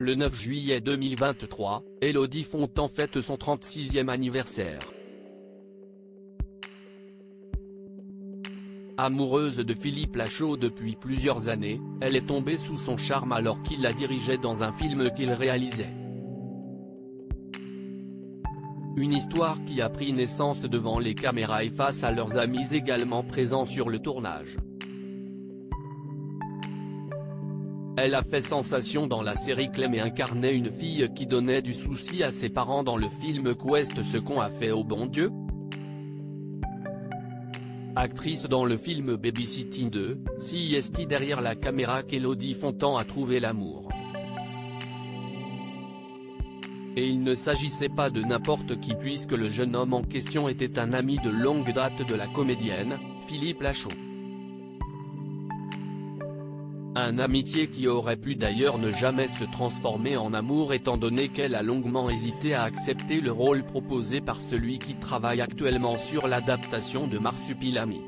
Le 9 juillet 2023, Élodie Fontan fête son 36e anniversaire. Amoureuse de Philippe Lachaud depuis plusieurs années, elle est tombée sous son charme alors qu'il la dirigeait dans un film qu'il réalisait. Une histoire qui a pris naissance devant les caméras et face à leurs amis également présents sur le tournage. Elle a fait sensation dans la série Clem et incarnait une fille qui donnait du souci à ses parents dans le film Quest ce qu'on a fait au bon Dieu. Actrice dans le film Babysitting 2, c'est derrière la caméra qu'Élodie Fontan a trouvé l'amour. Et il ne s'agissait pas de n'importe qui puisque le jeune homme en question était un ami de longue date de la comédienne, Philippe Lachaud. Un amitié qui aurait pu d'ailleurs ne jamais se transformer en amour étant donné qu'elle a longuement hésité à accepter le rôle proposé par celui qui travaille actuellement sur l'adaptation de Marsupilami.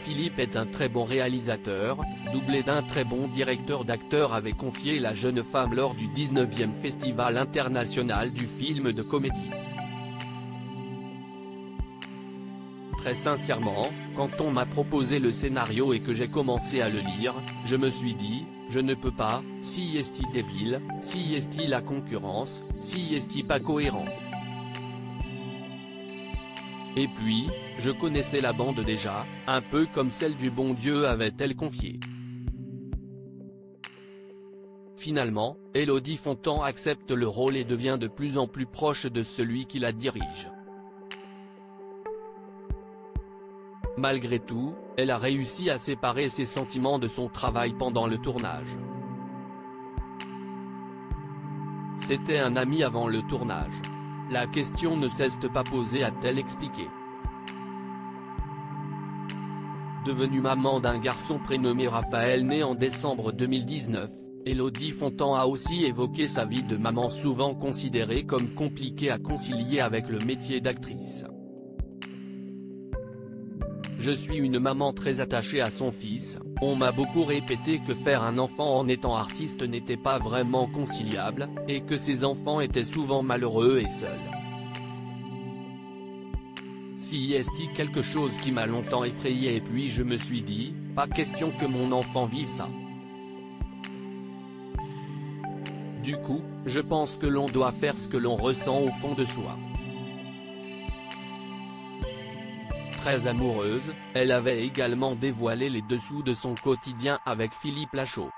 Philippe est un très bon réalisateur, doublé d'un très bon directeur d'acteurs avait confié la jeune femme lors du 19e Festival international du film de comédie. Très sincèrement, quand on m'a proposé le scénario et que j'ai commencé à le lire, je me suis dit, je ne peux pas, si est-il débile, si est-il la concurrence, si est-il pas cohérent. Et puis, je connaissais la bande déjà, un peu comme celle du bon Dieu avait-elle confié. Finalement, Élodie Fontan accepte le rôle et devient de plus en plus proche de celui qui la dirige. Malgré tout, elle a réussi à séparer ses sentiments de son travail pendant le tournage. C'était un ami avant le tournage. La question ne s'est pas posée a-t-elle expliqué. Devenue maman d'un garçon prénommé Raphaël né en décembre 2019, Élodie Fontan a aussi évoqué sa vie de maman souvent considérée comme compliquée à concilier avec le métier d'actrice. Je suis une maman très attachée à son fils, on m'a beaucoup répété que faire un enfant en étant artiste n'était pas vraiment conciliable, et que ses enfants étaient souvent malheureux et seuls. Si est-il quelque chose qui m'a longtemps effrayé et puis je me suis dit, pas question que mon enfant vive ça. Du coup, je pense que l'on doit faire ce que l'on ressent au fond de soi. Très amoureuse, elle avait également dévoilé les dessous de son quotidien avec Philippe Lachaud.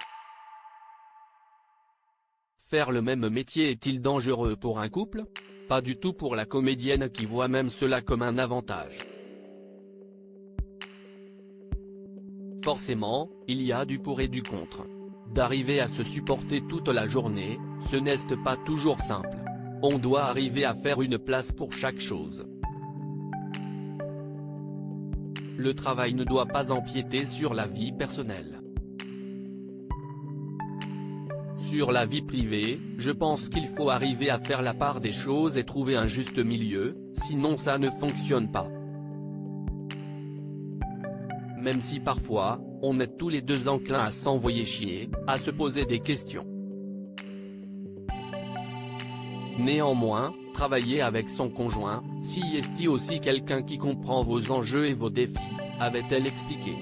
Faire le même métier est-il dangereux pour un couple? Pas du tout pour la comédienne qui voit même cela comme un avantage. Forcément, il y a du pour et du contre. D'arriver à se supporter toute la journée, ce n'est pas toujours simple. On doit arriver à faire une place pour chaque chose. Le travail ne doit pas empiéter sur la vie personnelle. Sur la vie privée, je pense qu'il faut arriver à faire la part des choses et trouver un juste milieu, sinon ça ne fonctionne pas. Même si parfois, on est tous les deux enclins à s'envoyer chier, à se poser des questions. Néanmoins, travailler avec son conjoint, si est-il aussi quelqu'un qui comprend vos enjeux et vos défis, avait-elle expliqué.